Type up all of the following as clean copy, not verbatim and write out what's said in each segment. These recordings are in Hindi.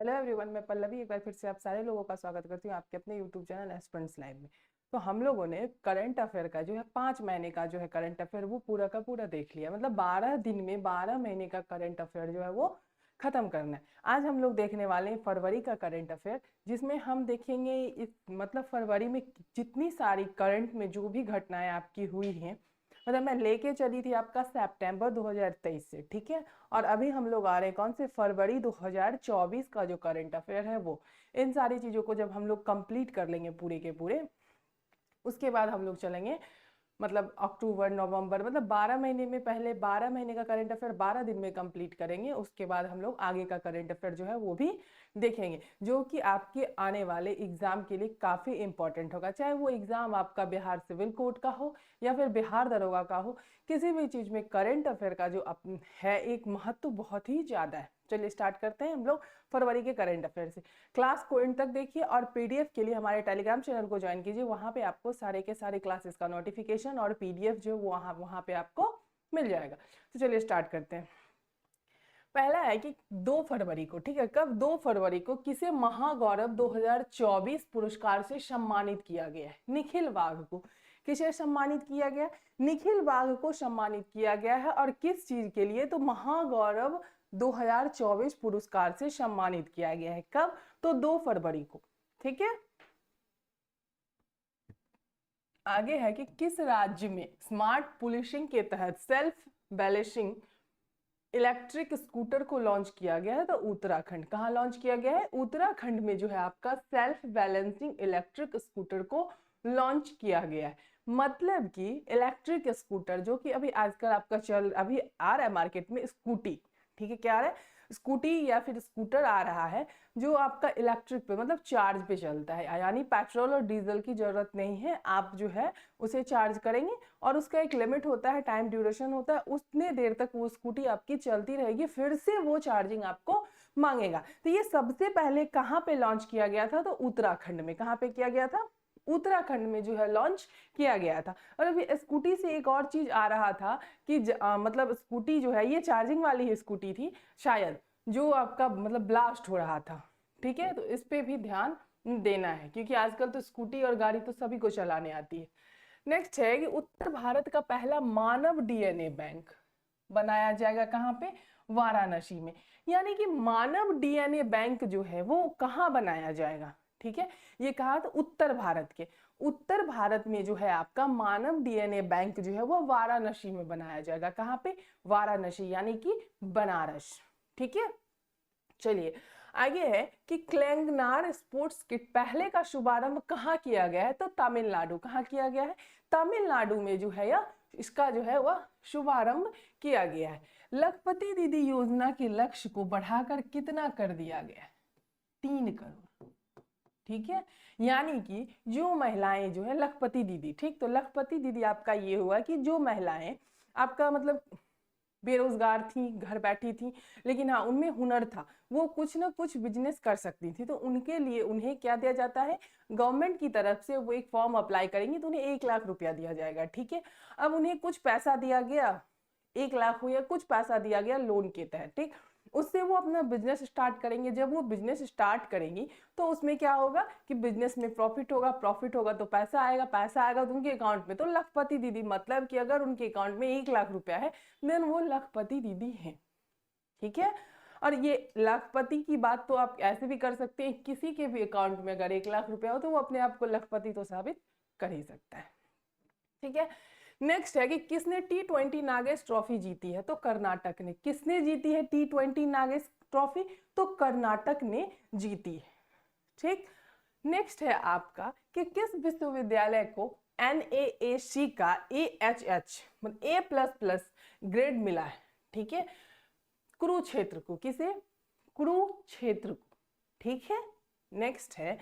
हेलो एवरीवन, मैं पल्लवी एक बार फिर से आप सारे लोगों का स्वागत करती हूँ आपके अपने यूट्यूब चैनल एस्पिरेंट्स लाइव में। तो हम लोगों ने करंट अफेयर का जो है 5 महीने का जो है करंट अफेयर वो पूरा का पूरा देख लिया। मतलब 12 दिन में 12 महीने का करंट अफेयर जो है वो खत्म करना है। आज हम लोग देखने वाले हैं फरवरी का करंट अफेयर, जिसमें हम देखेंगे इस मतलब फरवरी में जितनी सारी करंट में जो भी घटनाएं आपकी हुई हैं। मतलब मैं लेके चली थी आपका सितंबर 2023 से, ठीक है। और अभी हम लोग आ रहे हैं कौन से, फरवरी 2024 का जो करंट अफेयर है वो। इन सारी चीज़ों को जब हम लोग कंप्लीट कर लेंगे पूरे के पूरे, उसके बाद हम लोग चलेंगे मतलब अक्टूबर नवंबर, मतलब 12 महीने में पहले 12 महीने का करंट अफेयर 12 दिन में कंप्लीट करेंगे। उसके बाद हम लोग आगे का करंट अफेयर जो है वो भी देखेंगे, जो कि आपके आने वाले एग्जाम के लिए काफ़ी इंपॉर्टेंट होगा। चाहे वो एग्जाम आपका बिहार सिविल कोर्ट का हो या फिर बिहार दरोगा का हो, किसी भी चीज़ में करंट अफेयर का जो है एक महत्व बहुत ही ज़्यादा है। चलिए स्टार्ट करते हैं हम लोग फरवरी के करंट अफेयर से। क्लास को एंड तक देखिए और पीडीएफ के लिए हमारे टेलीग्राम चैनल को ज्वाइन कीजिए। वहाँ पे आपको सारे के सारे क्लासेस का नोटिफिकेशन और पीडीएफ जो वहाँ पे आपको मिल जाएगा। तो चलिए स्टार्ट करते हैं। पहला है कि 2 फरवरी को, ठीक है, कब 2 फरवरी को किसे महागौरव 2024 पुरस्कार से सम्मानित किया गया है? निखिल वाघ को किसे सम्मानित किया गया? निखिल वाघ को सम्मानित किया गया है। और किस चीज के लिए? तो महागौरव 2024 पुरस्कार से सम्मानित किया गया है। कब? तो 2 फरवरी को, ठीक है। आगे है कि किस राज्य में स्मार्ट पुलिसिंग के तहत सेल्फ बैलेंसिंग इलेक्ट्रिक स्कूटर को लॉन्च किया गया है? तो उत्तराखंड। कहाँ लॉन्च किया गया है? उत्तराखंड में जो है आपका सेल्फ बैलेंसिंग इलेक्ट्रिक स्कूटर को लॉन्च किया गया है। मतलब कि इलेक्ट्रिक स्कूटर जो कि अभी आजकल आपका अभी आ रहा है मार्केट में स्कूटी, ठीक है, क्या आ रहा है? स्कूटी या फिर स्कूटर आ रहा है जो आपका इलेक्ट्रिक पे मतलब चार्ज पे चलता है, यानी पेट्रोल और डीजल की जरूरत नहीं है। आप जो है उसे चार्ज करेंगे और उसका एक लिमिट होता है, टाइम ड्यूरेशन होता है, उतने देर तक वो स्कूटी आपकी चलती रहेगी, फिर से वो चार्जिंग आपको मांगेगा। तो ये सबसे पहले कहाँ पे लॉन्च किया गया था? तो उत्तराखंड में। कहाँ पे किया गया था? उत्तराखंड में जो है लॉन्च किया गया था। और अभी स्कूटी से एक और चीज आ रहा था कि मतलब स्कूटी जो है ये चार्जिंग वाली ही स्कूटी थी शायद, जो आपका मतलब ब्लास्ट हो रहा था, ठीक है। तो इस पे भी ध्यान देना है क्योंकि आजकल तो स्कूटी और गाड़ी तो सभी को चलाने आती है। नेक्स्ट है कि उत्तर भारत का पहला मानव डीएनए बैंक बनाया जाएगा। कहाँ पे? वाराणसी में। यानी कि मानव डीएनए बैंक जो है वो कहाँ बनाया जाएगा? ठीक है, ये कहा था उत्तर भारत के। उत्तर भारत में जो है आपका मानव डीएनए बैंक जो है वो वाराणसी में बनाया जाएगा। कहाँ पे? वाराणसी, यानी कि बनारस, ठीक है। चलिए आगे है कि क्लैंगनार स्पोर्ट्स किट पहले का शुभारंभ कहाँ किया गया है? तो तमिलनाडु। कहाँ किया गया है? तमिलनाडु में जो है या इसका जो है वह शुभारंभ किया गया है। लखपति दीदी योजना के लक्ष्य को बढ़ाकर कितना कर दिया गया है? 3 करोड़, ठीक है। यानी कि जो महिलाएं जो है लखपति दीदी, ठीक, तो लखपति दीदी आपका ये हुआ कि जो महिलाएं आपका मतलब बेरोजगार थी, घर बैठी थी, लेकिन हाँ उनमें हुनर था, वो कुछ ना कुछ बिजनेस कर सकती थी, तो उनके लिए उन्हें क्या दिया जाता है? गवर्नमेंट की तरफ से वो एक फॉर्म अप्लाई करेंगी तो उन्हें 1 लाख रुपया दिया जाएगा, ठीक है। अब उन्हें कुछ पैसा दिया गया, 1 लाख हो या कुछ पैसा दिया गया लोन के तहत, ठीक। उससे वो अपना बिजनेस स्टार्ट करेंगे। जब वो बिजनेस स्टार्ट करेंगी तो उसमें क्या होगा कि बिजनेस में प्रॉफिट होगा, प्रॉफिट होगा तो पैसा आएगा, पैसा आएगा तो उनके अकाउंट में। तो लखपति दीदी मतलब कि अगर उनके अकाउंट में 1 लाख रुपया है देन वो लखपति दीदी है, ठीक है। और ये लखपति की बात तो आप ऐसे भी कर सकते हैं, किसी के भी अकाउंट में अगर 1 लाख रुपया हो तो वो अपने आप को लखपति तो साबित कर ही सकता है, ठीक है। नेक्स्ट है कि किसने T20 नागेश ट्रॉफी जीती है? तो कर्नाटक ने। किसने जीती है T20 नागेश ट्रॉफी? तो कर्नाटक ने जीती है, ठीक। नेक्स्ट है आपका कि किस विश्वविद्यालय को NAAC का AHH मतलब A++ ग्रेड मिला है? ठीक है, कुरुक्षेत्र को। किसे? कुरुक्षेत्र को, ठीक है। नेक्स्ट है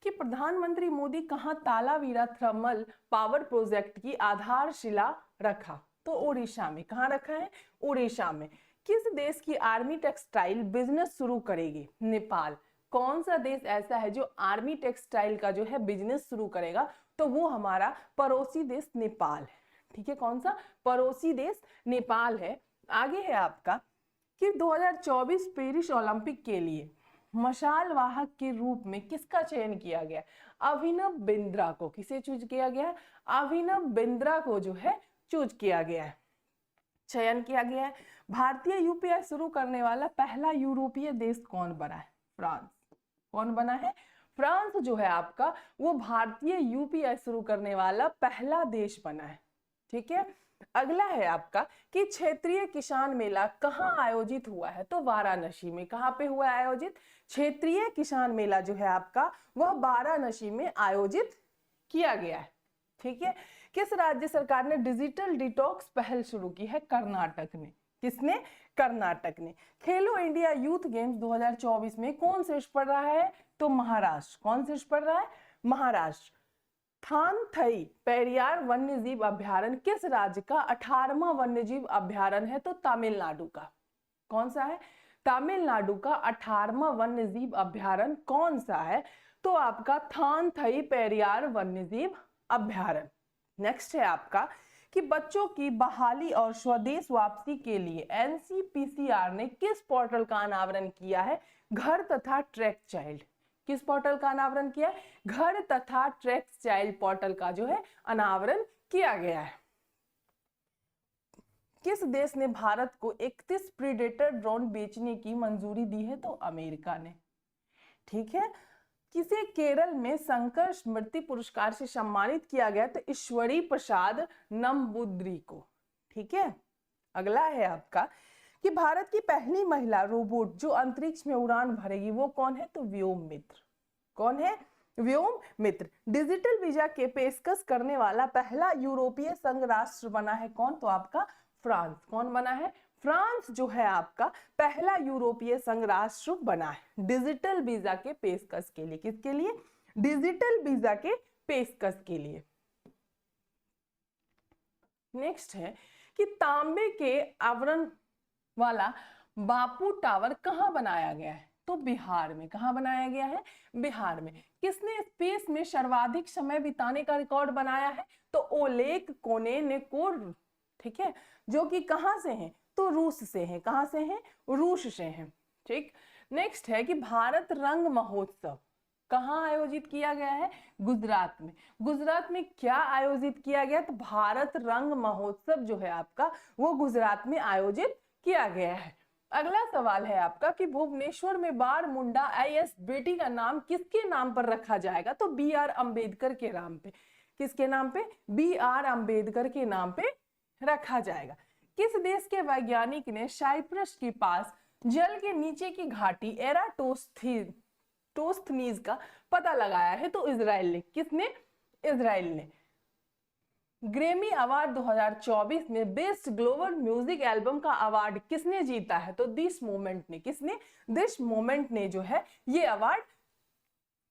कि प्रधानमंत्री मोदी कहां तालावीरा थर्मल पावर प्रोजेक्ट की आधारशिला रखा? तो ओडिशा में। कहां रखा है? ओडिशा में। किस देश की आर्मी टेक्सटाइल बिजनेस शुरू करेगी? नेपाल। कौन सा देश ऐसा है जो आर्मी टेक्सटाइल का जो है बिजनेस शुरू करेगा? तो वो हमारा पड़ोसी देश नेपाल है, ठीक है। कौन सा? पड़ोसी देश नेपाल है। आगे है आपका कि 2024 पेरिस ओलंपिक के लिए मशाल वाहक के रूप में किसका चयन किया गया? अभिनव बिंद्रा को। किसे चूज किया गया है? अभिनव बिंद्रा को जो है चूज किया गया है, चयन किया गया है। भारतीय यूपीआई शुरू करने वाला पहला यूरोपीय देश कौन बना है? फ्रांस। कौन बना है? फ्रांस जो है आपका वो भारतीय यूपीआई शुरू करने वाला पहला देश बना है। ठीक है, अगला है आपका कि क्षेत्रीय किसान मेला कहाँ आयोजित हुआ है? तो वाराणसी में। कहाँ पे हुआ है आयोजित? क्षेत्रीय किसान मेला जो है आपका वह वाराणसी में आयोजित किया गया है। ठीक है, किस राज्य सरकार ने डिजिटल डिटॉक्स पहल शुरू की है? कर्नाटक ने। किसने? कर्नाटक ने। खेलो इंडिया यूथ गेम्स 2024 में कौन शीर्ष पर रहा है? तो महाराष्ट्र। कौन शीर्ष पर रहा है? महाराष्ट्र। थानथई पेरियार वन्यजीव अभ्यारण्य किस राज्य का 18वां वन्यजीव अभ्यारण्य है? तो तमिलनाडु का। कौन सा है? तमिलनाडु का 18वां वन्यजीव अभ्यारण्य कौन सा है? तो आपका थानथई पेरियार वन्यजीव अभ्यारण्य। नेक्स्ट है आपका कि बच्चों की बहाली और स्वदेश वापसी के लिए एनसीपीसीआर ने किस पोर्टल का अनावरण किया है? घर तथा ट्रैक चाइल्ड। किस पोर्टल का अनावरण किया है? घर तथा ट्रैक चाइल्ड पोर्टल का जो है अनावरण किया गया है। किस देश ने भारत को 31 प्रीडेटर ड्रोन बेचने की मंजूरी दी है? तो अमेरिका ने। ठीक है, किसे केरल में शंकर स्मृति पुरस्कार से सम्मानित किया गया? तो ईश्वरी प्रसाद नंबूद्री को। ठीक है, अगला है आपका कि भारत की पहली महिला रोबोट जो अंतरिक्ष में उड़ान भरेगी वो कौन है? तो व्योम मित्र। कौन है? व्योम मित्र। डिजिटल वीजा के पेशकश करने वाला पहला यूरोपीय संघ राष्ट्र बना है कौन? तो आपका फ्रांस। कौन बना है? फ्रांस जो है आपका पहला यूरोपीय संघ राष्ट्र बना है डिजिटल वीजा के पेशकश के लिए। किसके लिए? डिजिटल वीजा के पेशकश के लिए। नेक्स्ट है कि तांबे के आवरण वाला बापू टावर कहाँ बनाया गया है? तो बिहार में। कहाँ बनाया गया है? बिहार में। किसने स्पेस में सर्वाधिक समय बिताने का रिकॉर्ड बनाया है? तो ओलेग कोनेनेकोव। ठीक है, जो कि कहां से हैं? तो रूस से हैं। कहां से हैं? रूस से हैं। ठीक, नेक्स्ट है कि भारत रंग महोत्सव कहाँ आयोजित किया गया है? गुजरात में। गुजरात में क्या आयोजित किया गया? तो भारत रंग महोत्सव जो है आपका वो गुजरात में आयोजित किया गया है। अगला सवाल है आपका कि भुवनेश्वर में बार मुंडा आईएएस बेटी का नाम किसके नाम पर रखा जाएगा? तो BR अम्बेडकर के नाम पे। किसके नाम पे? BR अम्बेडकर के नाम पे रखा जाएगा। किस देश के वैज्ञानिक ने साइप्रस के पास जल के नीचे की घाटी एराटोस्थनीज का पता लगाया है? तो इजराइल ने। किसने? इजराइल ने। ग्रैमी अवार्ड 2024 में बेस्ट ग्लोबल म्यूजिक एल्बम का अवार्ड किसने जीता है? तो दिस मोमेंट ने। किसने? दिस मोमेंट ने जो है ये अवार्ड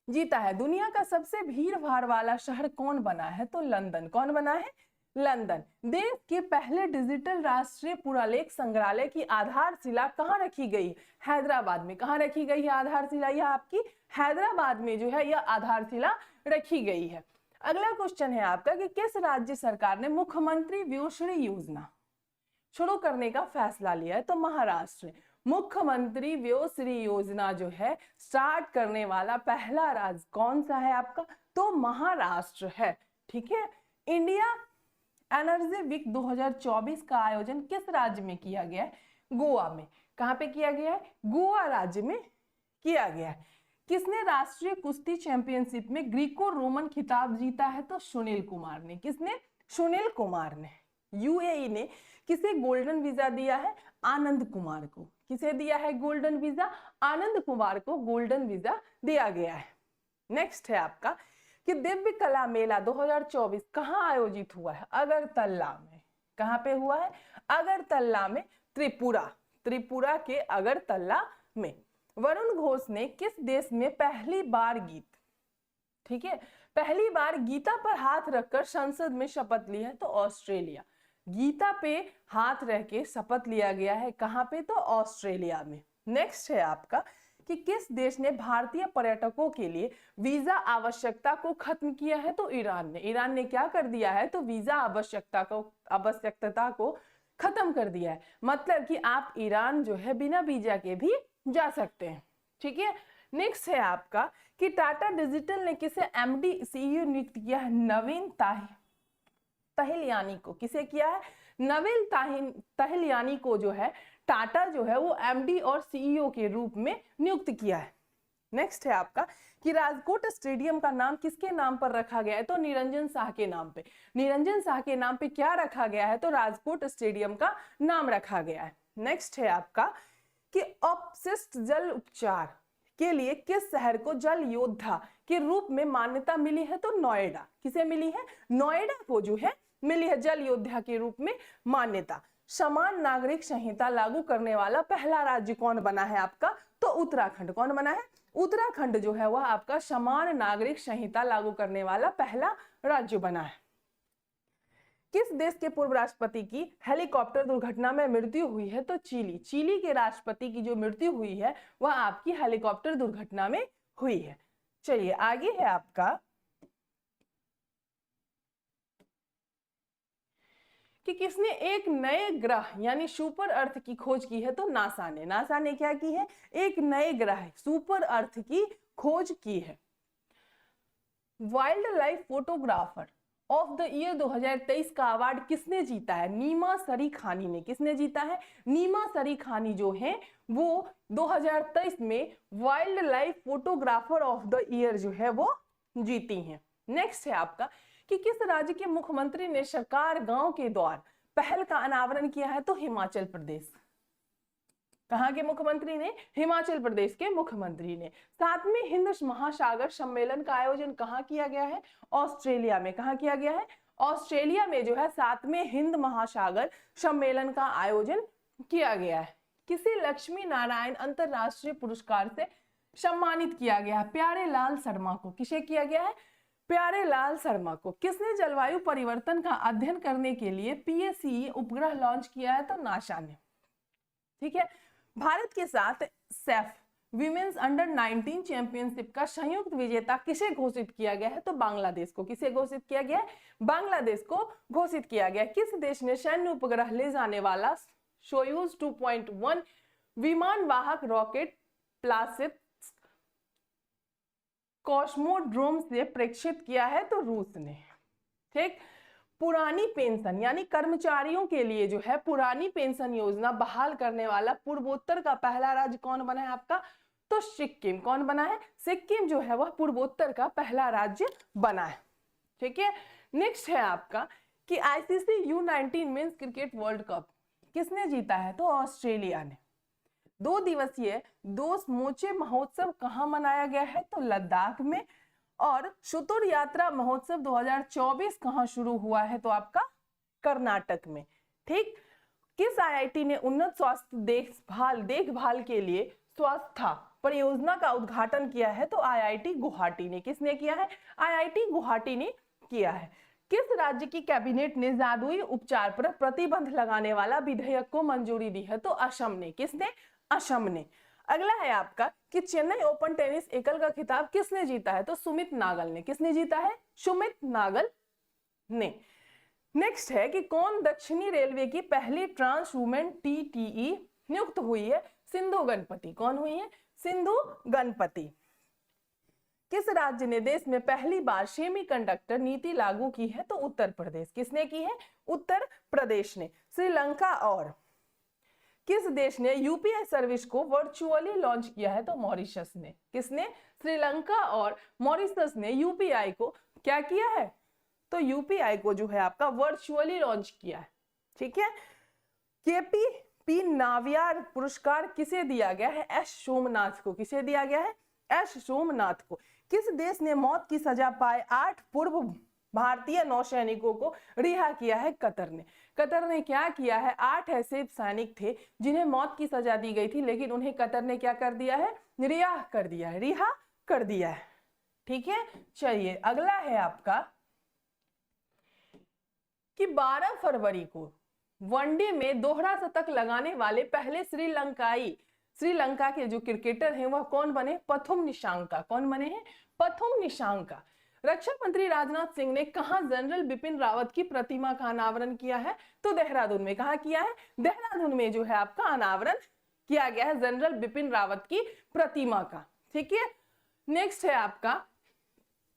जीता है। दुनिया का सबसे भीड़ भाड़ वाला शहर कौन बना है? तो लंदन। कौन बना है? लंदन। देश के पहले डिजिटल राष्ट्रीय पुरालेख संग्रहालय की आधारशिला कहाँ रखी गई? हैदराबाद में। कहाँ रखी गई है आधारशिला? यह आपकी हैदराबाद में जो है यह आधारशिला रखी गई है। अगला क्वेश्चन है आपका कि किस राज्य सरकार ने मुख्यमंत्री व्योश्री योजना शुरू करने का फैसला लिया है? तो महाराष्ट्र। मुख्यमंत्री व्योश्री योजना जो है स्टार्ट करने वाला पहला राज्य कौन सा है आपका? तो महाराष्ट्र है। ठीक है, इंडिया एनर्जी वीक 2024 का आयोजन किस राज्य में किया गया है? गोवा में। कहां पे किया गया है? गोवा राज्य में किया गया है। किसने राष्ट्रीय कुश्ती चैंपियनशिप में ग्रीको रोमन खिताब जीता है? तो सुनील कुमार ने। किसने? सुनील कुमार ने। यूएई ने किसे गोल्डन वीजा दिया है? आनंद कुमार को। किसे दिया है गोल्डन वीजा? आनंद कुमार को गोल्डन वीजा दिया गया है। नेक्स्ट है आपका कि दिव्य कला मेला 2024 कहाँ आयोजित हुआ है? अगरतला में। कहाँ पे हुआ है? अगरतला में, त्रिपुरा। त्रिपुरा के अगरतला में। वरुण घोष ने किस देश में पहली बार ठीक है, पहली बार गीता पर हाथ रखकर संसद में शपथ ली है? तो ऑस्ट्रेलिया। गीता पे हाथ रख के शपथ लिया गया है। कहां पे? तो ऑस्ट्रेलिया में। नेक्स्ट है आपका कि किस देश ने भारतीय पर्यटकों के लिए वीजा आवश्यकता को खत्म किया है? तो ईरान ने। ईरान ने क्या कर दिया है? तो वीजा आवश्यकता को खत्म कर दिया है। मतलब कि आप ईरान जो है बिना वीजा के भी जा सकते हैं। ठीक है, नेक्स्ट है आपका कि टाटा डिजिटल ने किसे एमडी सीईओ नियुक्त किया है? नवीन तहिलियानी को। किसे किया है? नवीन तहिलियानी को जो है टाटा जो है वो एमडी और सीईओ के रूप में नियुक्त किया है। नेक्स्ट है आपका कि राजकोट स्टेडियम का नाम किसके नाम पर रखा गया है? तो निरंजन शाह के नाम पे। निरंजन शाह के नाम पे क्या रखा गया है? तो राजकोट स्टेडियम का नाम रखा गया है। नेक्स्ट है आपका कि अपशिष्ट जल उपचार के लिए किस शहर को जल योद्धा के रूप में मान्यता मिली है? तो नोएडा। किसे मिली है? नोएडा को जो है मिली है जल योद्धा के रूप में मान्यता। समान नागरिक संहिता लागू करने वाला पहला राज्य कौन बना है आपका? तो उत्तराखंड। कौन बना है? उत्तराखंड जो है वह आपका समान नागरिक संहिता लागू करने वाला पहला राज्य बना है। किस देश के पूर्व राष्ट्रपति की हेलीकॉप्टर दुर्घटना में मृत्यु हुई है? तो चिली। चिली के राष्ट्रपति की जो मृत्यु हुई है वह आपकी हेलीकॉप्टर दुर्घटना में हुई है। चलिए आगे है आपका कि किसने एक नए ग्रह यानी सुपर अर्थ की खोज की है? तो नासा ने। नासा ने क्या की है? एक नए ग्रह सुपर अर्थ की खोज की है। Wild life photographer of the year 2023 का अवार्ड किसने जीता है? नीमा सरीखानी ने। किसने जीता है? नीमा सरीखानी जो है वो 2023 में wild life photographer of the year जो है वो जीती हैं। नेक्स्ट है आपका कि किस राज्य के मुख्यमंत्री ने सरकार गांव के द्वार पहल का अनावरण किया है? तो हिमाचल प्रदेश। कहां के मुख्यमंत्री ने? हिमाचल प्रदेश के मुख्यमंत्री ने। 7वें हिंद महासागर सम्मेलन का आयोजन कहां किया गया है? ऑस्ट्रेलिया में। कहां किया गया है? ऑस्ट्रेलिया में जो है 7वें हिंद महासागर सम्मेलन का आयोजन किया गया है। किसे लक्ष्मी नारायण अंतरराष्ट्रीय पुरस्कार से सम्मानित किया गया है? प्यारे लाल शर्मा को। किसे किया गया है? प्यारे लाल शर्मा को। किसने जलवायु परिवर्तन का अध्ययन करने के लिए PSCE उपग्रह लॉन्च किया है? तो नासा ने। ठीक है। भारत के साथ सैफ विमेन्स अंडर 19 चैंपियनशिप का संयुक्त विजेता किसे घोषित किया गया है? तो बांग्लादेश को। किसे घोषित किया गया है? बांग्लादेश को घोषित किया गया। किस देश ने सैन्य उपग्रह ले जाने वाला सोयूज 2.1 विमान वाहक रॉकेट प्लासिड कॉस्मोड्रोम से प्रेक्षित किया है? तो रूस ने। ठीक। पुरानी पेंशन यानी कर्मचारियों के लिए जो है पुरानी पेंशन योजना बहाल करने वाला पूर्वोत्तर का पहला राज्य कौन बना है आपका? तो सिक्किम। कौन बना है? सिक्किम जो है वह पूर्वोत्तर का पहला राज्य बना है। ठीक है। नेक्स्ट है आपका कि ICC U19 men's cricket world cup किसने जीता है? तो ऑस्ट्रेलिया ने। 2 दिवसीय दोस्त मोचे महोत्सव कहां मनाया गया है? तो लद्दाख में। और शुतुर यात्रा महोत्सव 2024 कहां शुरू हुआ है? तो आपका कर्नाटक में। ठीक। किस IIT ने उन्नत स्वास्थ्य देखभाल के लिए स्वास्थ्य परियोजना का उद्घाटन किया है? तो IIT गुवाहाटी ने। किसने किया है? IIT गुवाहाटी ने किया है। किस राज्य की कैबिनेट ने जादुई उपचार पर प्रतिबंध लगाने वाला विधेयक को मंजूरी दी है? तो असम ने। किसने? असम ने। अगला है आपका कि चेन्नई ओपन टेनिस एकल का खिताब किसने जीता है? तो सुमित नागल ने। किसने जीता है? सुमित नागल ने। नेक्स्ट है कि कौन दक्षिणी रेलवे की पहली ट्रांस वुमेन TTE नियुक्त हुई है? सिंधु गणपति। कौन हुई है? सिंधु गणपति। किस राज्य ने देश में पहली बार सेमीकंडक्टर नीति लागू की है? तो उत्तर प्रदेश। किसने की है? उत्तर प्रदेश ने। श्रीलंका और किस देश ने UPI सर्विस को वर्चुअली लॉन्च किया है? तो मॉरिशस ने। किसने? श्रीलंका और मॉरिशस ने UPI को क्या किया है? तो UPI को जो है आपका वर्चुअली लॉन्च किया है। ठीक है। KPP नावियार पुरस्कार किसे दिया गया है? S सोमनाथ को। किसे दिया गया है? S सोमनाथ को। किस देश ने मौत की सजा पाए 8 पूर्व भारतीय नौसैनिकों को रिहा किया है? कतर ने। कतर ने क्या किया है? 8 ऐसे सैनिक थे जिन्हें मौत की सजा दी गई थी, लेकिन उन्हें कतर ने क्या कर दिया है? रिहा कर दिया है। रिहा कर दिया है। ठीक है। चलिए अगला है आपका कि 12 फरवरी को वनडे में दोहरा शतक लगाने वाले पहले श्रीलंका के जो क्रिकेटर हैं वह कौन बने? पथुम निशांका। कौन बने हैं? पथुम निशांका। रक्षा मंत्री राजनाथ सिंह ने कहां जनरल बिपिन रावत की प्रतिमा का अनावरण किया है? तो देहरादून में। कहां किया है? देहरादून में जो है आपका अनावरण किया गया है जनरल बिपिन रावत की प्रतिमा का। ठीक है। नेक्स्ट है आपका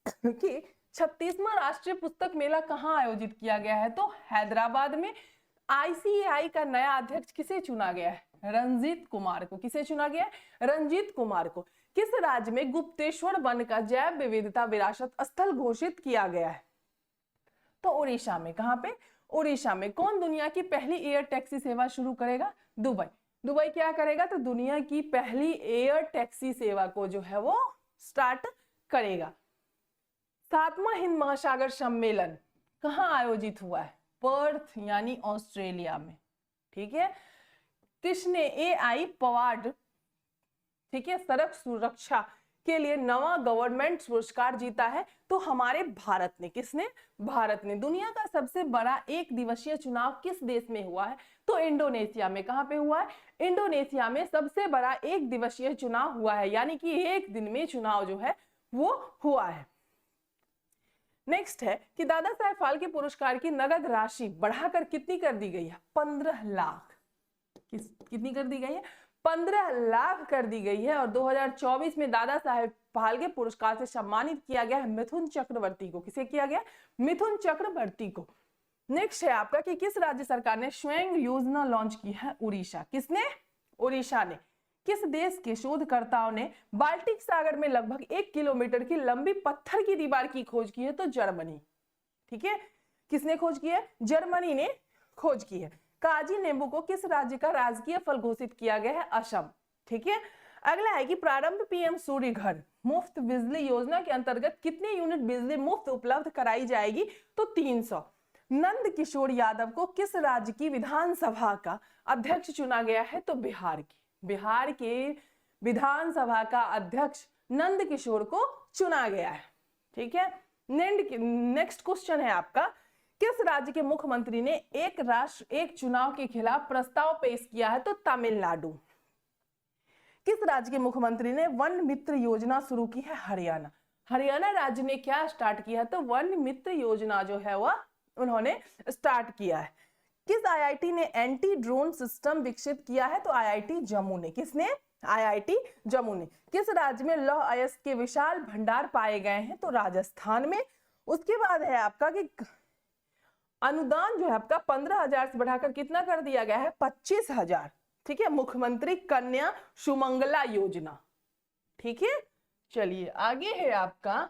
कि 36वां राष्ट्रीय पुस्तक मेला कहाँ आयोजित किया गया है, तो हैदराबाद में। आईसीएआई का नया अध्यक्ष किसे चुना गया है, रंजीत कुमार को। किसे चुना गया है, रंजीत कुमार को। किस राज्य में गुप्तेश्वर वन का जैव विविधता विरासत स्थल घोषित किया गया है, तो उड़ीसा में। कहां पे, उड़ीसा में। कौन दुनिया की पहली एयर टैक्सी सेवा शुरू करेगा, दुबई। दुबई क्या करेगा, तो दुनिया की पहली एयर टैक्सी सेवा को जो है वो स्टार्ट करेगा। 7वां हिंद महासागर सम्मेलन कहां आयोजित हुआ है, पर्थ यानी ऑस्ट्रेलिया में। ठीक है। किसने एआई पवार्ड, ठीक है, सड़क सुरक्षा के लिए नवा गवर्नमेंट पुरस्कार जीता है, तो हमारे भारत ने। किसने, भारत ने। दुनिया का सबसे बड़ा एक दिवसीय चुनाव किस देश में हुआ है, तो इंडोनेशिया में। कहां पे हुआ है, इंडोनेशिया में सबसे बड़ा एक दिवसीय चुनाव हुआ है, यानी कि एक दिन में चुनाव जो है वो हुआ है। नेक्स्ट है कि दादा साहेब फाल्के पुरस्कार की नगद राशि बढ़ाकर कितनी कर दी गई है, 15 लाख। कितनी कर दी गई है, 15 लाख कर दी गई है। और 2024 में दादा साहेब फाल्के पुरस्कार से सम्मानित किया गया है मिथुन चक्रवर्ती को। किसे किया गया, मिथुन चक्रवर्ती को। नेक्स्ट है आपका कि किस राज्य सरकार ने स्वयं योजना लॉन्च की है, उड़ीसा। किसने, उड़ीसा ने। किस देश के शोधकर्ताओं ने बाल्टिक सागर में लगभग 1 किलोमीटर की लंबी पत्थर की दीवार की खोज की है, तो जर्मनी। ठीक है, किसने खोज की है, जर्मनी ने खोज की है। काजी नींबू को किस राज्य का राजकीय फल घोषित किया गया है, असम। ठीक है। अगला है कि प्रारंभ पीएम सूर्य घर मुफ्त बिजली योजना के अंतर्गत कितने यूनिट बिजली मुफ्त उपलब्ध कराई जाएगी, तो 300। नंद किशोर यादव को किस राज्य की विधानसभा का अध्यक्ष चुना गया है, तो बिहार की। बिहार के विधानसभा का अध्यक्ष नंद किशोर को चुना गया है। ठीक है। नेक्स्ट क्वेश्चन है आपका, किस राज्य के मुख्यमंत्री ने एक राष्ट्र एक चुनाव के खिलाफ प्रस्ताव पेश किया है, तो तमिलनाडु। किस राज्य के मुख्यमंत्री ने वन मित्र योजना शुरू की है, हरियाणा। हरियाणा राज्य ने क्या स्टार्ट किया है, तो वन मित्र योजना जो है वह उन्होंने स्टार्ट किया है। किस आईआईटी ने एंटी ड्रोन सिस्टम विकसित किया है, तो आईआईटी जम्मू ने। किसने, आईआईटी जम्मू ने। किस राज्य में लौह अयस्क के विशाल भंडार पाए गए हैं, तो राजस्थान में। उसके बाद है आपका कि अनुदान जो है आपका 15,000 से बढ़ाकर कितना कर दिया गया है, 25,000। ठीक है, मुख्यमंत्री कन्या सुमंगला योजना। ठीक है। चलिए आगे है आपका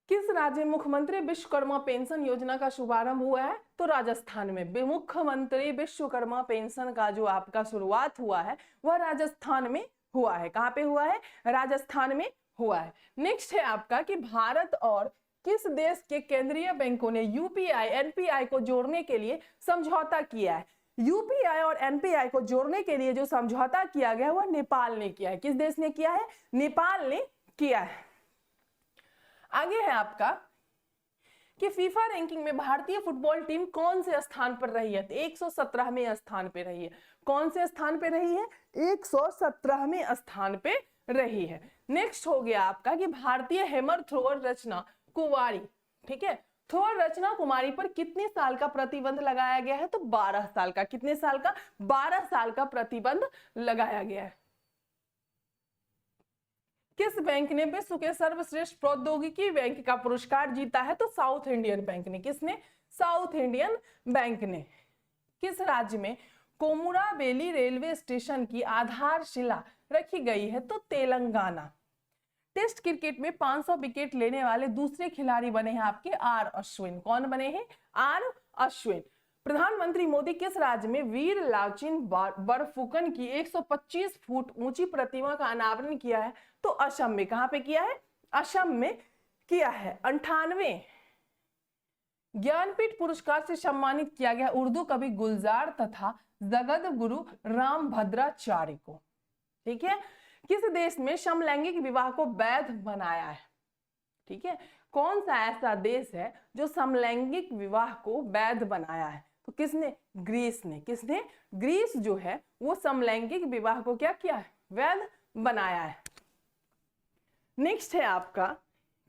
किस राज्य में मुख्यमंत्री विश्वकर्मा पेंशन योजना का शुभारंभ हुआ है, तो राजस्थान में। मुख्यमंत्री विश्वकर्मा पेंशन का जो आपका शुरुआत हुआ है वह राजस्थान में हुआ है। कहां पे हुआ है, राजस्थान में हुआ है। नेक्स्ट है आपका कि भारत और किस देश के केंद्रीय बैंकों ने यूपीआई एनपीआई को जोड़ने के लिए समझौता किया है। यूपीआई और एनपीआई को जोड़ने के लिए जो समझौता किया गया वह नेपाल ने किया है। किस देश ने किया है, नेपाल ने किया है। आगे है आपका कि फीफा रैंकिंग में भारतीय फुटबॉल टीम कौन से स्थान पर रही है, 117वें स्थान पे रही है। कौन से स्थान पे रही है, 117वें स्थान पे रही है। नेक्स्ट हो गया आपका कि भारतीय हैमर थ्रोअर रचना कुमारी, ठीक है, थ्रोअर रचना कुमारी पर कितने साल का प्रतिबंध लगाया गया है, तो 12 साल का। कितने साल का, 12 साल का प्रतिबंध लगाया गया है। किस बैंक ने विश्व के सर्वश्रेष्ठ प्रौद्योगिकी बैंक का पुरस्कार जीता है, तो साउथ इंडियन बैंक ने। किसने, साउथ इंडियन बैंक ने। किस राज्य में कोमुराबेली रेलवे स्टेशन की आधारशिला रखी गई है, तो तेलंगाना। टेस्ट क्रिकेट में 500 विकेट लेने वाले दूसरे खिलाड़ी बने हैं आपके आर अश्विन। कौन बने हैं, आर अश्विन। प्रधानमंत्री मोदी किस राज्य में वीर लाचिन बरफुकन की 125 फुट ऊंची प्रतिमा का अनावरण किया है, तो असम में। कहां पे किया है, असम में किया है। 98वें ज्ञानपीठ पुरस्कार से सम्मानित किया गया उर्दू कवि गुलजार तथा जगत गुरु रामभद्राचार्य को। ठीक है। किस देश में समलैंगिक विवाह को वैध बनाया है, ठीक है, कौन सा ऐसा देश है जो समलैंगिक विवाह को वैध बनाया है, तो किसने, ग्रीस ने। किसने, ग्रीस जो है वो समलैंगिक विवाह को क्या किया है, वैध बनाया है। नेक्स्ट है आपका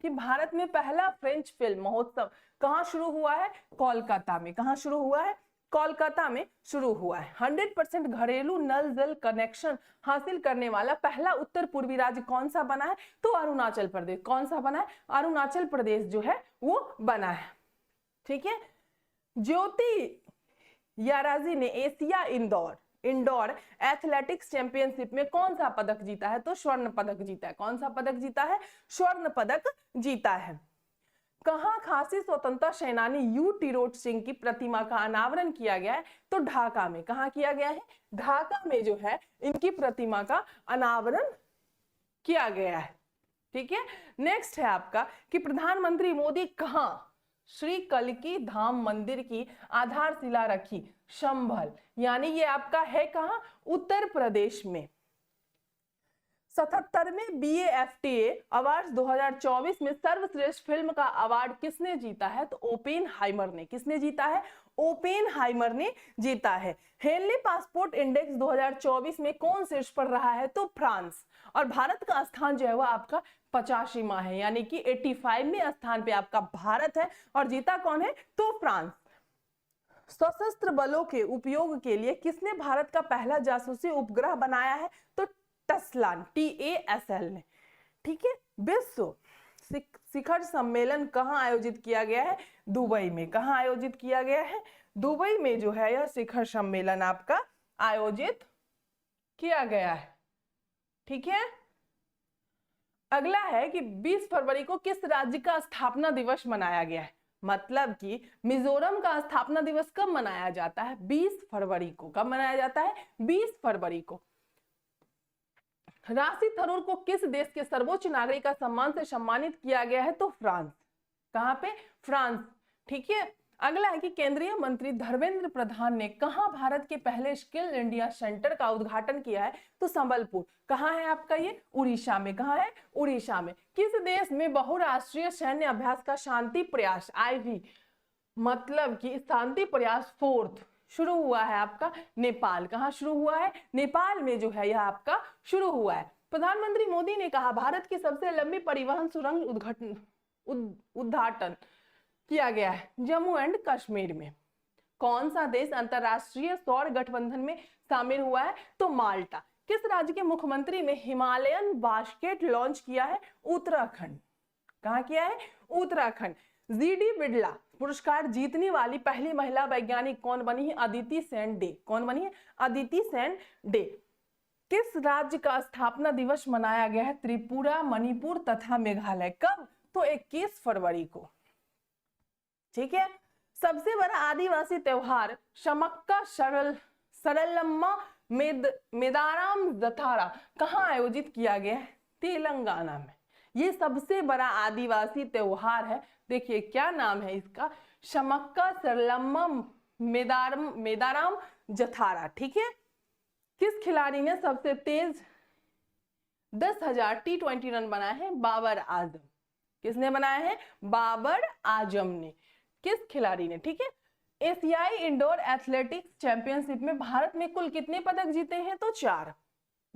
कि भारत में पहला फ्रेंच फिल्म महोत्सव कहां शुरू हुआ है, कोलकाता में। कहां शुरू हुआ है, कोलकाता में शुरू हुआ है। 100% घरेलू नल जल कनेक्शन हासिल करने वाला पहला उत्तर पूर्वी राज्य कौन सा बना है? तो अरुणाचल प्रदेश। कौन सा बना है? अरुणाचल प्रदेश जो है वो बना है। ठीक है। ज्योति याराजी ने एशिया इंडोर एथलेटिक्स चैंपियनशिप में कौन सा पदक जीता है? तो स्वर्ण पदक जीता है। कौन सा पदक जीता है? स्वर्ण पदक जीता है। कहां खासी स्वतंत्रता सेनानी यू टिरोट सिंह की प्रतिमा का अनावरण किया गया है? तो ढाका में। कहां किया गया है? ढाका में जो है इनकी प्रतिमा का अनावरण किया गया है। ठीक है। नेक्स्ट है आपका कि प्रधानमंत्री मोदी कहां श्री कल्की धाम मंदिर की आधारशिला रखी? संभल, यानी ये आपका है कहां? उत्तर प्रदेश में। 77वें BAFTA अवार्ड 2024 में सर्वश्रेष्ठ फिल्म का अवार्ड किसने जीता है? तो ओपेनहाइमर ने। किसने जीता है? ओपेनहाइमर ने जीता है। हेनली पासपोर्ट इंडेक्स 2024 में कौन शीर्ष पर रहा है? तो फ्रांस। और भारत का स्थान जो है वो आपका 85वां है, यानी कि 85वें स्थान पे आपका भारत है। और जीता कौन है? तो फ्रांस। सशस्त्र बलों के उपयोग के लिए किसने भारत का पहला जासूसी उपग्रह बनाया है? तो टस्लान, TASL ने। ठीक है। विश्व शिखर सम्मेलन कहां आयोजित किया गया है? दुबई में। कहां आयोजित किया गया है? दुबई में जो है यह शिखर सम्मेलन आपका आयोजित किया गया है। ठीक है। अगला है कि 20 फरवरी को किस राज्य का स्थापना दिवस मनाया गया है? मतलब कि मिजोरम का स्थापना दिवस कब मनाया जाता है? 20 फरवरी को। कब मनाया जाता है? 20 फरवरी को। राशि थरूर को किस देश के सर्वोच्च नागरिक का सम्मान से सम्मानित किया गया है? तो फ्रांस। कहां पे? फ्रांस। ठीक है। अगला है कि केंद्रीय मंत्री धर्मेंद्र प्रधान ने कहां भारत के पहले स्किल इंडिया सेंटर का उद्घाटन किया है? तो संबलपुर। कहां है आपका ये? उड़ीसा में। कहां है? उड़ीसा में। किस देश में बहुराष्ट्रीय सैन्य अभ्यास का शांति प्रयास IV मतलब कि शांति प्रयास 4th शुरू हुआ है? आपका नेपाल। कहां शुरू हुआ है? नेपाल में जो है यह आपका शुरू हुआ है। प्रधानमंत्री मोदी ने कहा भारत की सबसे लंबी परिवहन सुरंग उद्घाटन किया गया है जम्मू एंड कश्मीर में। कौन सा देश अंतरराष्ट्रीय सौर गठबंधन में शामिल हुआ है? तो माल्टा। किस राज्य के मुख्यमंत्री ने हिमालयन बास्केट लॉन्च किया है? उत्तराखंड। कहां किया है? उत्तराखंड। GD बिड़ला पुरस्कार जीतने वाली पहली महिला वैज्ञानिक कौन बनी है? अदिति सेन डे। कौन बनी है? अदिति सेन डे। किस राज्य का स्थापना दिवस मनाया गया है? त्रिपुरा, मणिपुर तथा मेघालय। कब? तो 21 फरवरी को। ठीक है। सबसे बड़ा आदिवासी त्योहार समक्का सरलम्मा मेदाराम जथारा कहां आयोजित किया गया है? तेलंगाना में। ये सबसे बड़ा आदिवासी त्योहार है। देखिए क्या नाम है इसका? समक्का सरलम्मा मेदाराम जथारा। ठीक है। किस खिलाड़ी ने सबसे तेज 10,000 T20 रन बनाए हैं? बाबर आजम। किसने बनाया है? बाबर आजम ने। किस खिलाड़ी ने? ठीक है। एशियाई इंडोर एथलेटिक्स चैंपियनशिप में भारत में कुल कितने पदक जीते हैं? तो 4।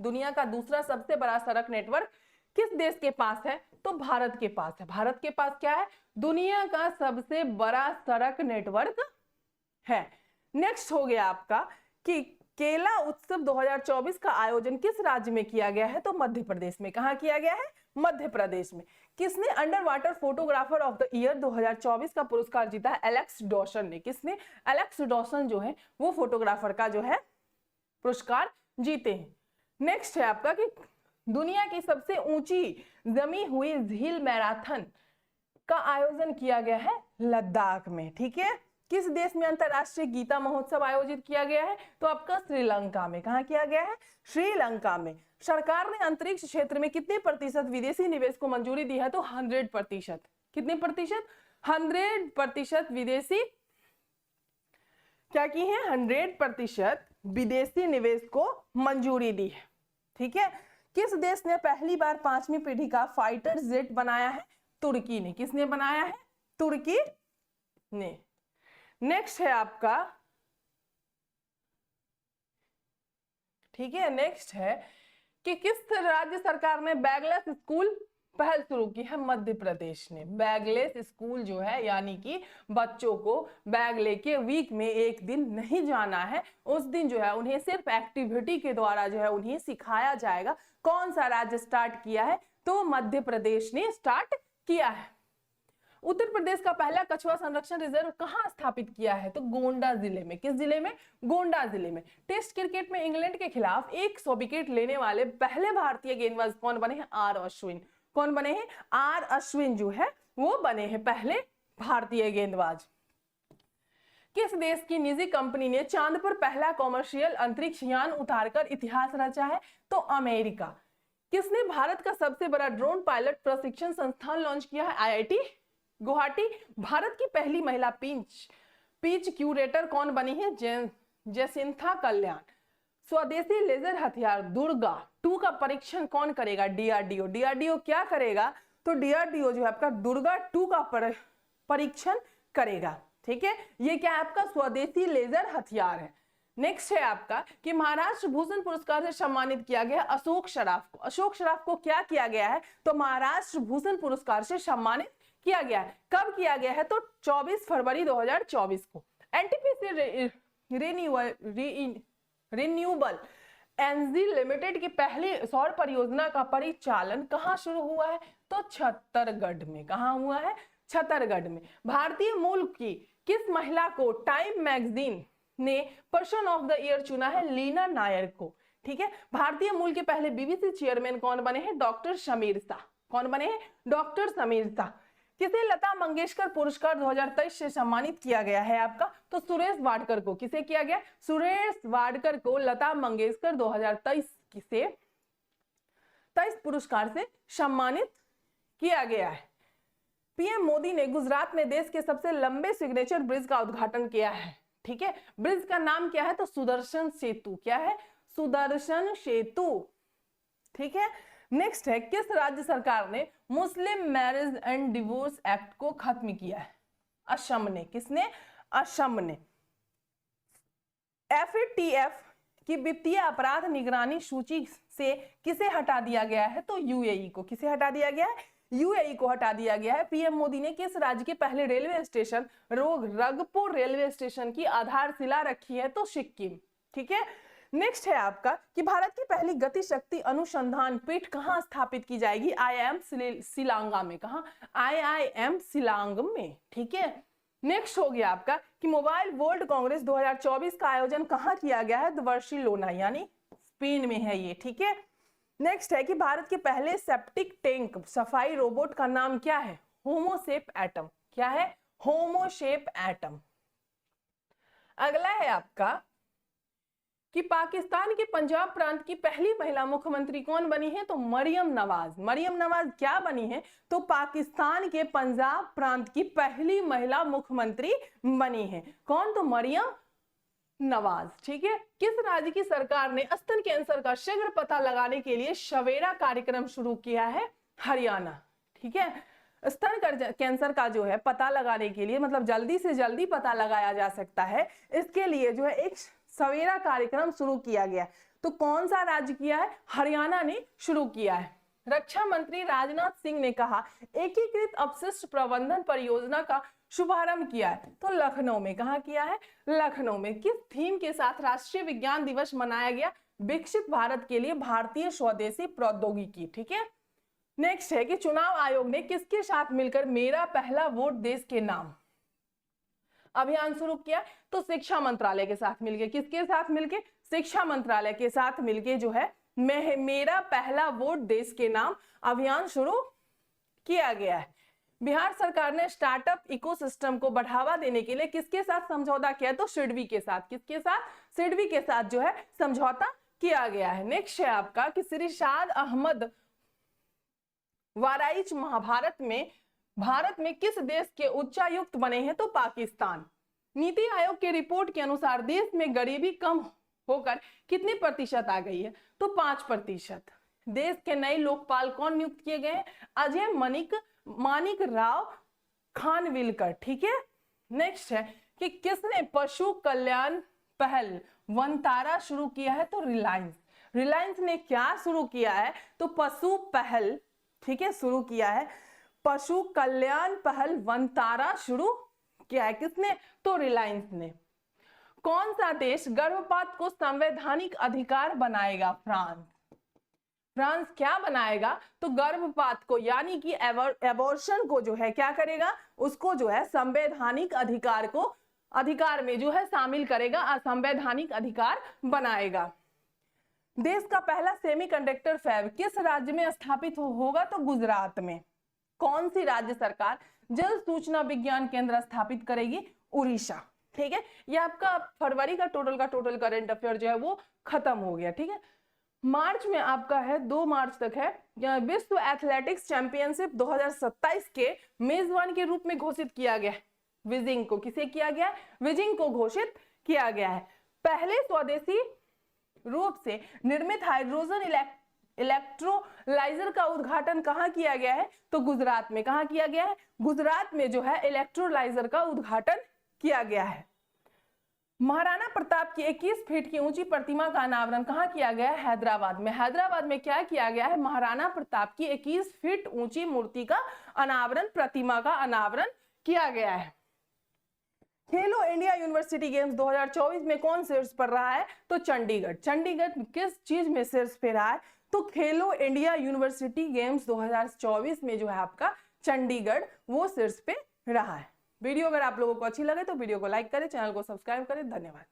दुनिया का दूसरा सबसे बड़ा सड़क नेटवर्क किस देश के पास है? तो भारत के पास है। भारत के पास क्या है? दुनिया का सबसे बड़ा सड़क नेटवर्क है। नेक्स्ट हो गया आपका कि केला उत्सव 2024 का आयोजन किस राज्य में किया गया है? तो मध्य प्रदेश में। कहां किया गया है? मध्य प्रदेश में। किसने under water photographer of the year 2024 का पुरस्कार जीता है? एलेक्स डॉसन ने। किसने? एलेक्स डॉसन जो है वो फोटोग्राफर का जो है पुरस्कार जीते हैं। नेक्स्ट है आपका कि दुनिया की सबसे ऊंची जमी हुई झील मैराथन का आयोजन किया गया है लद्दाख में। ठीक है। किस देश में अंतरराष्ट्रीय गीता महोत्सव आयोजित किया गया है? तो आपका श्रीलंका में। कहां किया गया है? श्रीलंका में। सरकार ने अंतरिक्ष क्षेत्र में कितने प्रतिशत विदेशी निवेश को मंजूरी दी है? तो 100%। कितने प्रतिशत? 100% विदेशी क्या की है? 100% विदेशी निवेश को मंजूरी दी है। ठीक है। किस देश ने पहली बार 5वीं पीढ़ी का फाइटर जेट बनाया है? तुर्की ने। किसने बनाया है? तुर्की ने। नेक्स्ट है आपका, ठीक है, नेक्स्ट है कि किस राज्य सरकार ने बैगलेस स्कूल पहल शुरू की है मध्य प्रदेश ने। बैगलेस स्कूल जो है, यानी कि बच्चों को बैग लेके वीक में एक दिन नहीं जाना है, उस दिन जो है उन्हें सिर्फ एक्टिविटी के द्वारा जो है उन्हें सिखाया जाएगा। कौन सा राज्य स्टार्ट किया है? तो मध्य प्रदेश ने स्टार्ट किया है। उत्तर प्रदेश का पहला कछुआ संरक्षण रिजर्व कहां स्थापित किया है? तो गोंडा जिले में। किस जिले में? गोंडा जिले में। टेस्ट क्रिकेट में इंग्लैंड के खिलाफ 100 विकेट लेने वाले पहले भारतीय गेंदबाज कौन बने हैं? आर अश्विन। कौन बने हैं? आर अश्विन जो है वो बने हैं पहले भारतीय गेंदबाज। किस देश की निजी कंपनी ने चांद पर पहला कॉमर्शियल अंतरिक्ष यान उतारकर इतिहास रचा है? तो अमेरिका। किसने भारत का सबसे बड़ा ड्रोन पायलट प्रशिक्षण संस्थान लॉन्च किया है? आईआईटी गुवाहाटी। भारत की पहली महिला पिच क्यूरेटर कौन बनी है? जयसिंथा कल्याण। स्वदेशी लेजर हथियार दुर्गा 2 का परीक्षण कौन करेगा? डीआरडीओ। डीआरडीओ क्या करेगा? तो डीआरडीओ जो है आपका दुर्गा 2 का परीक्षण करेगा। ठीक है, ये क्या है आपका? स्वदेशी लेजर हथियार है। नेक्स्ट है आपका कि महाराष्ट्र भूषण पुरस्कार से सम्मानित किया गया अशोक सराफ को। अशोक सराफ को क्या किया गया है? तो महाराष्ट्र भूषण पुरस्कार से सम्मानित किया गया है। कब किया गया है? तो 24 फरवरी 2024 को। एनटीपीसी रिन्यूएबल एनर्जी लिमिटेड की पहली सौर परियोजना का परिचालन कहां शुरू हुआ है? तो छत्तीसगढ़ में। कहां हुआ है? छत्तीसगढ़ में। भारतीय मूल की किस महिला को टाइम मैगजीन ने पर्सन ऑफ द ईयर चुना है? लीना नायर को। ठीक है, भारतीय मूल के पहले बीबीसी चेयरमैन कौन बने हैं? डॉक्टर समीर शाह। कौन बने हैं? डॉक्टर समीर शाह। किसे लता मंगेशकर पुरस्कार 2023 से सम्मानित किया गया है आपका? तो सुरेश वाडकर को। किसे किया गया? सुरेश वाडकर को लता मंगेशकर 2023 से 23 पुरस्कार से सम्मानित किया गया है। पीएम मोदी ने गुजरात में देश के सबसे लंबे सिग्नेचर ब्रिज का उद्घाटन किया है। ठीक है, ब्रिज का नाम क्या है? तो सुदर्शन सेतु। क्या है? सुदर्शन सेतु। ठीक है, नेक्स्ट है किस राज्य सरकार ने मुस्लिम मैरिज एंड डिवोर्स एक्ट को खत्म किया है? असम ने। किसने? असम ने। एफएटीएफ की वित्तीय अपराध निगरानी सूची से किसे हटा दिया गया है? तो यूएई को। किसे हटा दिया गया है? यूएई को हटा दिया गया है। पीएम मोदी ने किस राज्य के पहले रेलवे स्टेशन रगपुर रेलवे स्टेशन की आधारशिला रखी है? तो सिक्किम। ठीक है, नेक्स्ट है आपका कि भारत की पहली गति शक्ति अनुसंधान पीठ कहां स्थापित की जाएगी? आईआईएम शिलांगा में। कहां? आईआईएम शिलांग में। ठीक है, नेक्स्ट हो गया आपका कि मोबाइल वर्ल्ड कांग्रेस 2024 का आयोजन कहां किया गया है? बार्सिलोना यानी स्पेन में है ये। ठीक है, नेक्स्ट है कि भारत के पहले सेप्टिक टैंक सफाई रोबोट का नाम क्या है? होमोशेप एटम। क्या है? होमोशेप एटम। अगला है आपका कि पाकिस्तान के पंजाब प्रांत की पहली महिला मुख्यमंत्री कौन बनी है? तो मरियम नवाज। मरियम नवाज क्या बनी है? तो पाकिस्तान के पंजाब प्रांत की पहली महिला मुख्यमंत्री बनी है। कौन? तो मरियम नवाज। ठीक है, किस राज्य की सरकार ने स्तन कैंसर का शीघ्र पता लगाने के लिए सवेरा कार्यक्रम शुरू किया है? हरियाणा। ठीक है, स्तन कैंसर का जो है पता लगाने के लिए, मतलब जल्दी से जल्दी पता लगाया जा सकता है, इसके लिए जो है एक सवेरा कार्यक्रम शुरू किया गया। तो कौन सा राज्य किया है? हरियाणा ने शुरू किया है। रक्षा मंत्री राजनाथ सिंह ने कहा एकीकृत अपशिष्ट प्रबंधन परियोजना का शुभारंभ किया है। तो लखनऊ में। कहां किया है? लखनऊ में। किस थीम के साथ राष्ट्रीय विज्ञान दिवस मनाया गया? विकसित भारत के लिए भारतीय स्वदेशी प्रौद्योगिकी। ठीक है, नेक्स्ट है कि चुनाव आयोग ने किसके साथ मिलकर मेरा पहला वोट देश के नाम अभियान शुरू किया? तो शिक्षा मंत्रालय के साथ मिलके। किसके साथ मिलके? शिक्षा मंत्रालय के साथ मिलके जो है मेरा पहला वोट देश के नाम अभियान शुरू किया गया है। बिहार सरकार ने स्टार्टअप इकोसिस्टम को बढ़ावा देने के लिए किसके साथ समझौता किया? तो सिडबी के साथ। किसके साथ? सिडबी के साथ जो है समझौता किया गया है। नेक्स्ट है आपका कि श्री शाद अहमद वाराइच महाभारत में भारत में किस देश के उच्चायुक्त बने हैं? तो पाकिस्तान। नीति आयोग की रिपोर्ट के अनुसार देश में गरीबी कम होकर कितने प्रतिशत आ गई है? तो 5%। देश के नए लोकपाल कौन नियुक्त किए गए? अजय मानिक राव खानविलकर। ठीक है, नेक्स्ट है कि किसने पशु कल्याण पहल वनतारा शुरू किया है? तो रिलायंस। रिलायंस ने क्या शुरू किया है? तो पशु पहल ठीक है, शुरू किया है। पशु कल्याण पहल वनतारा शुरू किया है किसने? तो रिलायंस ने। कौन सा देश गर्भपात को संवैधानिक अधिकार बनाएगा? फ्रांस। फ्रांस क्या बनाएगा? तो गर्भपात को यानी कि एबॉर्शन को जो है क्या करेगा? उसको जो है संवैधानिक अधिकार को अधिकार में जो है शामिल करेगा, संवैधानिक अधिकार बनाएगा। देश का पहला सेमीकंडक्टर फैब किस राज्य में स्थापित होगा? तो गुजरात में। कौन सी राज्य सरकार जल सूचना विज्ञान केंद्र स्थापित करेगी? उड़ीसा। ठीक है, ये आपका फरवरी का टोटल करंट अफेयर जो है वो खत्म हो गया। ठीक है, मार्च में आपका है 2 मार्च तक है विश्व एथलेटिक्स चैंपियनशिप 2027 के मेजबान के रूप में घोषित किया गया है बीजिंग को। किसे किया गया? बीजिंग को घोषित किया गया है। पहले स्वदेशी रूप से निर्मित हाइड्रोजन इलेक्ट्रोलाइजर का उद्घाटन कहां किया गया है? तो गुजरात में। कहां किया गया है? गुजरात में जो है इलेक्ट्रोलाइजर का उद्घाटन किया गया है। महाराणा प्रताप की 21 फीट की ऊंची प्रतिमा का अनावरण कहां किया गया है? हैदराबाद में। हैदराबाद में क्या किया गया है? महाराणा प्रताप की 21 फीट ऊंची मूर्ति का अनावरण, प्रतिमा का अनावरण किया गया है। खेलो इंडिया यूनिवर्सिटी गेम्स 2024 में कौन शीर्ष पर रहा है? तो चंडीगढ़। चंडीगढ़ किस चीज में शीर्ष पे रहा है? तो खेलो इंडिया यूनिवर्सिटी गेम्स 2024 में जो है आपका चंडीगढ़ वो शीर्ष पे रहा है। वीडियो अगर आप लोगों को अच्छी लगे तो वीडियो को लाइक करें, चैनल को सब्सक्राइब करें। धन्यवाद।